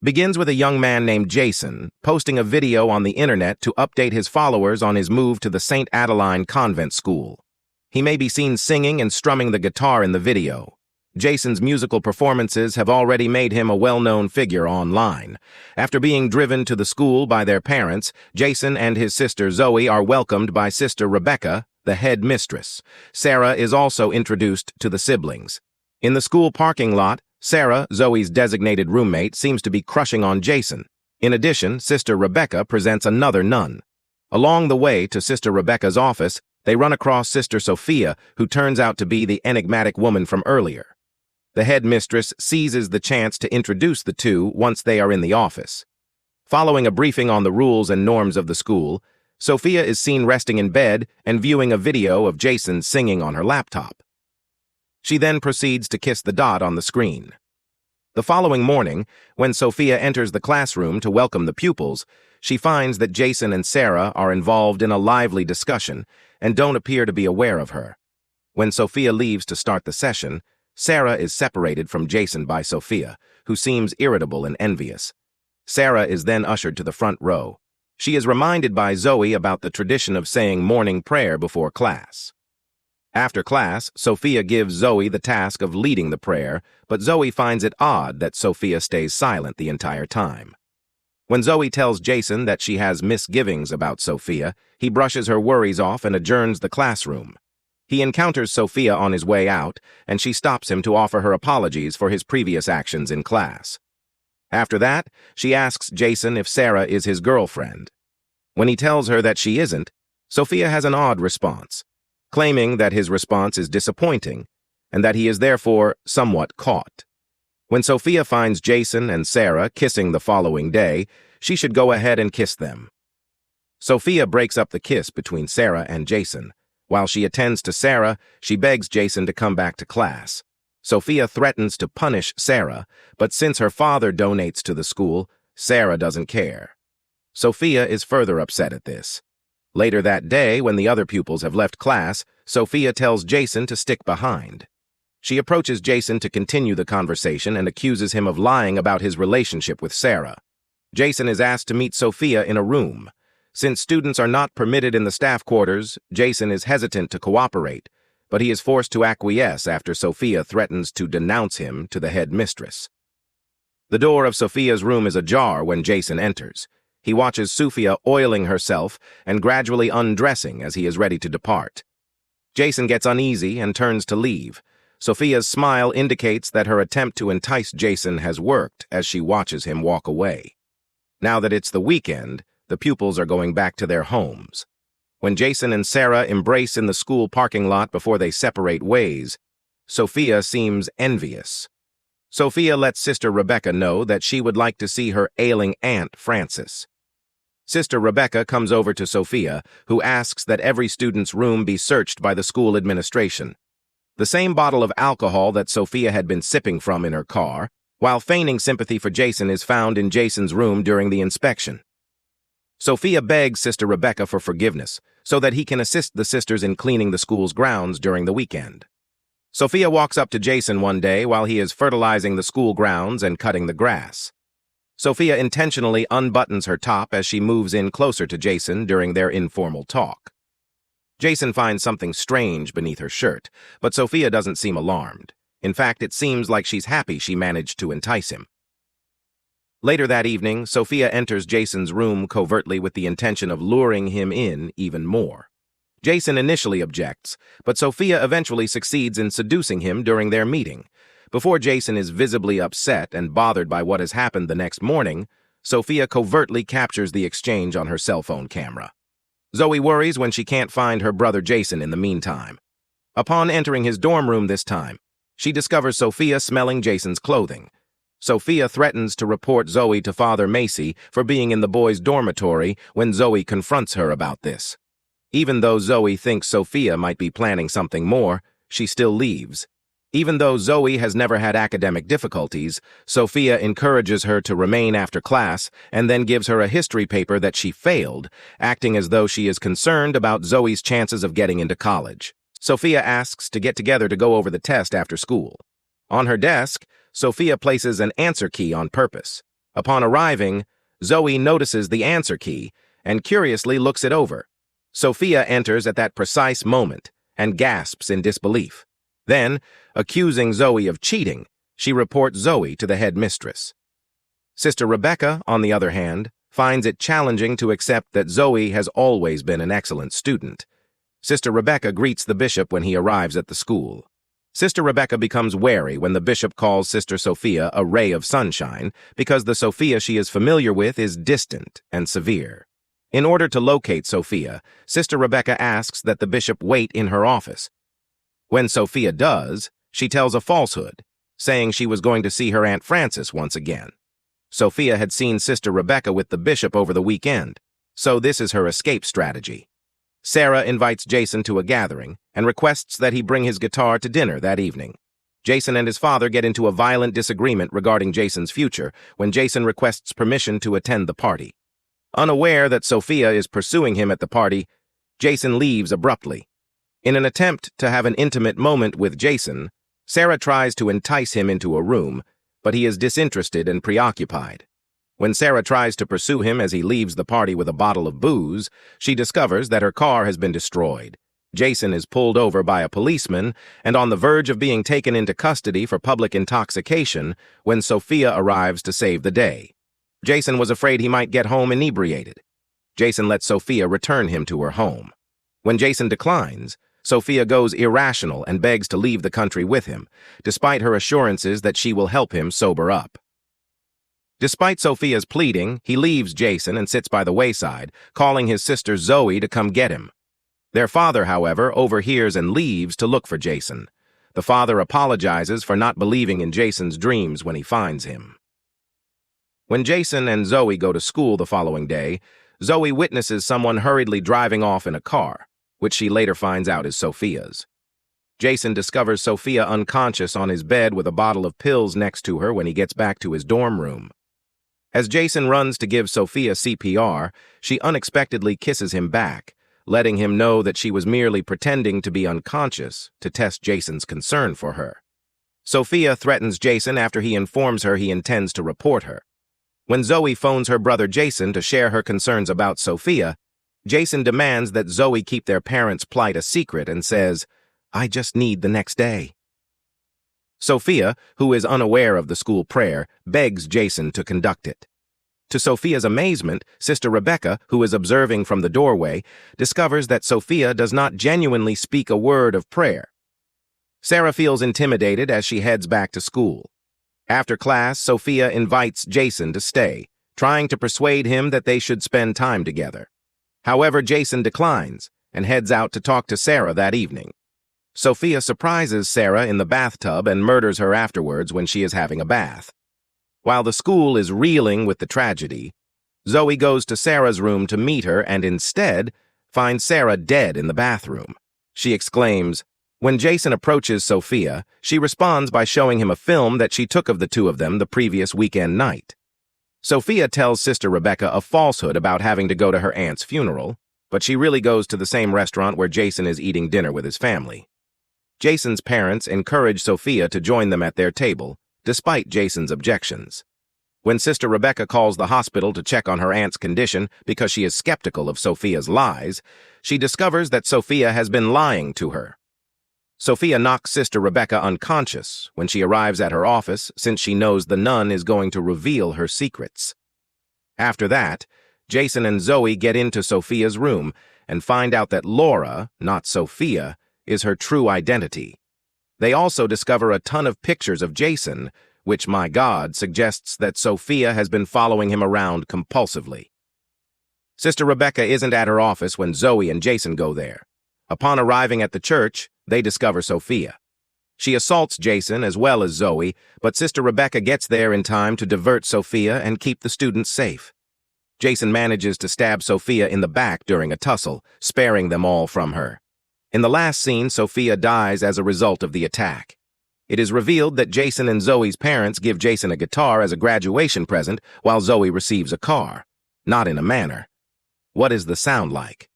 begins with a young man named Jason posting a video on the internet to update his followers on his move to the St. Adeline Convent School. He may be seen singing and strumming the guitar in the video. Jason's musical performances have already made him a well-known figure online. After being driven to the school by their parents, Jason and his sister Zoe are welcomed by Sister Rebecca, the head mistress. Sarah is also introduced to the siblings. In the school parking lot, Sarah, Zoe's designated roommate, seems to be crushing on Jason. In addition, Sister Rebecca presents another nun. Along the way to Sister Rebecca's office, they run across Sister Sophia, who turns out to be the enigmatic woman from earlier. The head mistress seizes the chance to introduce the two once they are in the office. Following a briefing on the rules and norms of the school, Sophia is seen resting in bed and viewing a video of Jason singing on her laptop. She then proceeds to kiss the dot on the screen. The following morning, when Sophia enters the classroom to welcome the pupils, she finds that Jason and Sarah are involved in a lively discussion and don't appear to be aware of her. When Sophia leaves to start the session, Sarah is separated from Jason by Sophia, who seems irritable and envious. Sarah is then ushered to the front row. She is reminded by Zoe about the tradition of saying morning prayer before class. After class, Sophia gives Zoe the task of leading the prayer, but Zoe finds it odd that Sophia stays silent the entire time. When Zoe tells Jason that she has misgivings about Sophia, he brushes her worries off and adjourns the classroom. He encounters Sophia on his way out, and she stops him to offer her apologies for his previous actions in class. After that, she asks Jason if Sarah is his girlfriend. When he tells her that she isn't, Sophia has an odd response, claiming that his response is disappointing and that he is therefore somewhat caught. When Sophia finds Jason and Sarah kissing the following day, she should go ahead and kiss them. Sophia breaks up the kiss between Sarah and Jason. While she attends to Sarah, she begs Jason to come back to class. Sophia threatens to punish Sarah, but since her father donates to the school, Sarah doesn't care. Sophia is further upset at this. Later that day, when the other pupils have left class, Sophia tells Jason to stick behind. She approaches Jason to continue the conversation and accuses him of lying about his relationship with Sarah. Jason is asked to meet Sophia in a room. Since students are not permitted in the staff quarters, Jason is hesitant to cooperate, but he is forced to acquiesce after Sophia threatens to denounce him to the head mistress. The door of Sophia's room is ajar when Jason enters. He watches Sophia oiling herself and gradually undressing as he is ready to depart. Jason gets uneasy and turns to leave. Sophia's smile indicates that her attempt to entice Jason has worked as she watches him walk away. Now that it's the weekend, the pupils are going back to their homes. When Jason and Sarah embrace in the school parking lot before they separate ways, Sophia seems envious. Sophia lets Sister Rebecca know that she would like to see her ailing aunt, Frances. Sister Rebecca comes over to Sophia, who asks that every student's room be searched by the school administration. The same bottle of alcohol that Sophia had been sipping from in her car, while feigning sympathy for Jason, is found in Jason's room during the inspection. Sophia begs Sister Rebecca for forgiveness so that he can assist the sisters in cleaning the school's grounds during the weekend. Sophia walks up to Jason one day while he is fertilizing the school grounds and cutting the grass. Sophia intentionally unbuttons her top as she moves in closer to Jason during their informal talk. Jason finds something strange beneath her shirt, but Sophia doesn't seem alarmed. In fact, it seems like she's happy she managed to entice him. Later that evening, Sophia enters Jason's room covertly with the intention of luring him in even more. Jason initially objects, but Sophia eventually succeeds in seducing him during their meeting. Before Jason is visibly upset and bothered by what has happened the next morning, Sophia covertly captures the exchange on her cell phone camera. Zoe worries when she can't find her brother Jason in the meantime. Upon entering his dorm room this time, she discovers Sophia smelling Jason's clothing. Sophia threatens to report Zoe to Father Macy for being in the boys' dormitory when Zoe confronts her about this. Even though Zoe thinks Sophia might be planning something more, she still leaves. Even though Zoe has never had academic difficulties, Sophia encourages her to remain after class and then gives her a history paper that she failed, acting as though she is concerned about Zoe's chances of getting into college. Sophia asks to get together to go over the test after school. On her desk, Sophia places an answer key on purpose. Upon arriving, Zoe notices the answer key and curiously looks it over. Sophia enters at that precise moment and gasps in disbelief. Then, accusing Zoe of cheating, she reports Zoe to the head mistress. Sister Rebecca, on the other hand, finds it challenging to accept that Zoe has always been an excellent student. Sister Rebecca greets the bishop when he arrives at the school. Sister Rebecca becomes wary when the bishop calls Sister Sophia a ray of sunshine because the Sophia she is familiar with is distant and severe. In order to locate Sophia, Sister Rebecca asks that the bishop wait in her office. When Sophia does, she tells a falsehood, saying she was going to see her Aunt Frances once again. Sophia had seen Sister Rebecca with the bishop over the weekend, so this is her escape strategy. Sarah invites Jason to a gathering and requests that he bring his guitar to dinner that evening. Jason and his father get into a violent disagreement regarding Jason's future when Jason requests permission to attend the party. Unaware that Sophia is pursuing him at the party, Jason leaves abruptly. In an attempt to have an intimate moment with Jason, Sarah tries to entice him into a room, but he is disinterested and preoccupied. When Sarah tries to pursue him as he leaves the party with a bottle of booze, she discovers that her car has been destroyed. Jason is pulled over by a policeman and on the verge of being taken into custody for public intoxication when Sophia arrives to save the day. Jason was afraid he might get home inebriated. Jason lets Sophia return him to her home. When Jason declines, Sophia goes irrational and begs to leave the country with him, despite her assurances that she will help him sober up. Despite Sophia's pleading, he leaves Jason and sits by the wayside, calling his sister Zoe to come get him. Their father, however, overhears and leaves to look for Jason. The father apologizes for not believing in Jason's dreams when he finds him. When Jason and Zoe go to school the following day, Zoe witnesses someone hurriedly driving off in a car, which she later finds out is Sophia's. Jason discovers Sophia unconscious on his bed with a bottle of pills next to her when he gets back to his dorm room. As Jason runs to give Sophia CPR, she unexpectedly kisses him back, letting him know that she was merely pretending to be unconscious to test Jason's concern for her. Sophia threatens Jason after he informs her he intends to report her. When Zoe phones her brother Jason to share her concerns about Sophia, Jason demands that Zoe keep their parents' plight a secret and says, "I just need the next day." Sophia, who is unaware of the school prayer, begs Jason to conduct it. To Sophia's amazement, Sister Rebecca, who is observing from the doorway, discovers that Sophia does not genuinely speak a word of prayer. Sarah feels intimidated as she heads back to school. After class, Sophia invites Jason to stay, trying to persuade him that they should spend time together. However, Jason declines and heads out to talk to Sarah that evening. Sophia surprises Sarah in the bathtub and murders her afterwards when she is having a bath. While the school is reeling with the tragedy, Zoe goes to Sarah's room to meet her and instead finds Sarah dead in the bathroom. She exclaims. When Jason approaches Sophia, she responds by showing him a film that she took of the two of them the previous weekend night. Sophia tells Sister Rebecca a falsehood about having to go to her aunt's funeral, but she really goes to the same restaurant where Jason is eating dinner with his family. Jason's parents encourage Sophia to join them at their table, despite Jason's objections. When Sister Rebecca calls the hospital to check on her aunt's condition because she is skeptical of Sophia's lies, she discovers that Sophia has been lying to her. Sophia knocks Sister Rebecca unconscious when she arrives at her office since she knows the nun is going to reveal her secrets. After that, Jason and Zoe get into Sophia's room and find out that Laura, not Sophia, is her true identity. They also discover a ton of pictures of Jason, which, my God, suggests that Sophia has been following him around compulsively. Sister Rebecca isn't at her office when Zoe and Jason go there. Upon arriving at the church, they discover Sophia. She assaults Jason as well as Zoe, but Sister Rebecca gets there in time to divert Sophia and keep the students safe. Jason manages to stab Sophia in the back during a tussle, sparing them all from her. In the last scene, Sophia dies as a result of the attack. It is revealed that Jason and Zoe's parents give Jason a guitar as a graduation present while Zoe receives a car. Not in a manner. What is the sound like?